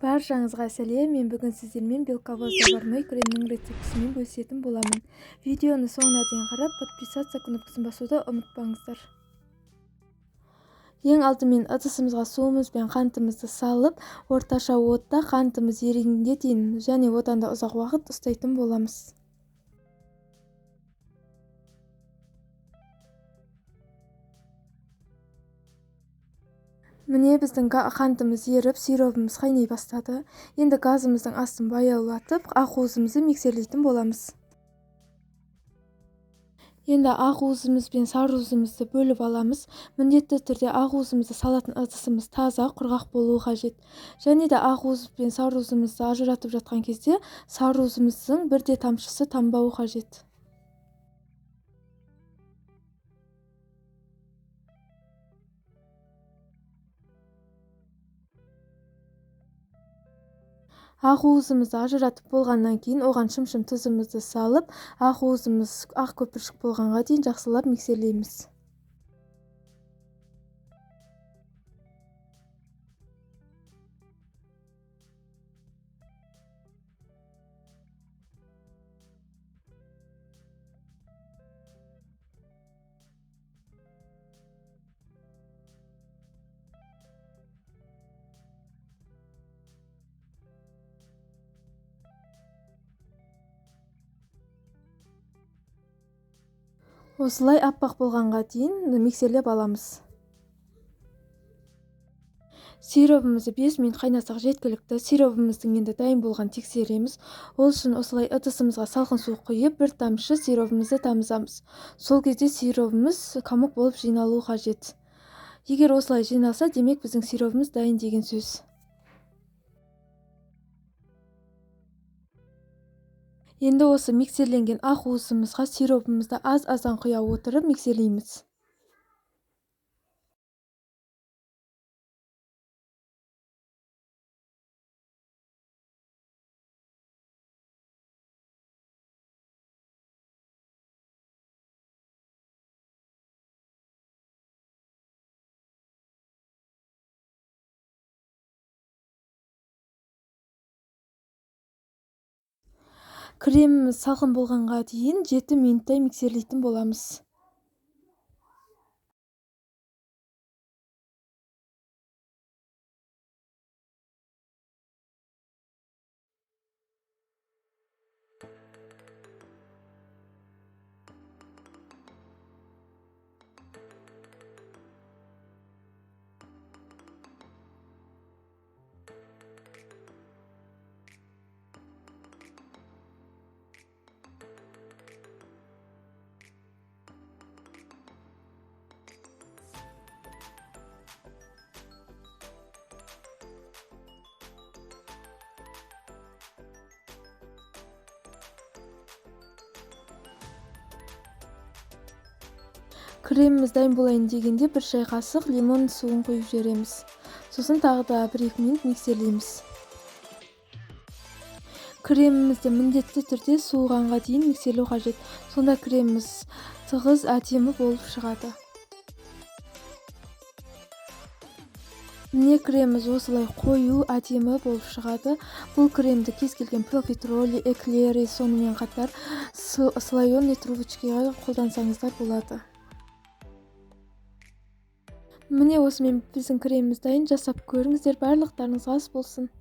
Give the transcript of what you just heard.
Баршаңызға сәлем, мен бүгін сіздермен белковой заварной кремнің рецептісімен бөлісетін боламын. Видеоны соңына дейін қарап, подписаться кнопкасын басуды ұмытпаңыздар. Ең алдымен ыдысымызға суымыз бен қантымызды салып, орташа отта қантымыз ерігенге дейін және одан да ұзақ уақыт ұстайтын боламыз. Міне біздің қантымыз еріп, сиропымыз қайнай бастады. Енді газымыздың астын баяулатып, ақуызымызды миксерлейтін боламыз. Енді ақуызымыз бен сарыуызымызды бөліп аламыз. Міндетті түрде ақуызымызды салатын ыдысымыз таза, құрғақ болуы қажет. Және де ақуыз бен сарыуызымызды ажыратып жатқан кезде сарыуызымыздың бірде тамшысы тамбауы қажет. Ақуызымызды ажыратып болғаннан кейін оған шым-шым тұзымызды салып, ақуызымыз ақ көпіршік болғанға дейін жақсылап миксерлейміз. Осылай аппақ болғанға дейін миксерлеп аламыз. Сиропымызды 5 минут қайнасақ жеткілікті. Сиропымыздың енді дайын болған тексереміз. Ол үшін осылай ыдысымызға салқын су құйып, бір тамшы сиропымызды тамызамыз. Сол кезде сиропымыз комок болып жиналуы қажет. Егер осылай жиналса, демек біздің сиропымыз дайын деген сөз. Енді осы миксерленген ақуызымызға сиропымызды аз-аздан құя отырып миксерлейміз. Креміміз салқын болғанға дейін 7 минуттай миксерлейтін боламыз. Креміміз дайын болайын дегенде бір шай қасық лимон суын құйып жібереміз. Сосын тағы да 1-2 минут миксерлейміз. Кремімізді міндетті түрде суығанға дейін миксерлеу қажет. Сонда креміміз тығыз, әдемі болып шығады. Міне креміміз осылай қою, әдемі болып шығады. Бұл кремді кез келген профитроли, эклери, сонымен қатар слоеный трубочкаға қолдансаңыздар болады. Міне осымен біздің креміміз дайын, жасап көріңіздер, барлықтарыңызға ас болсын.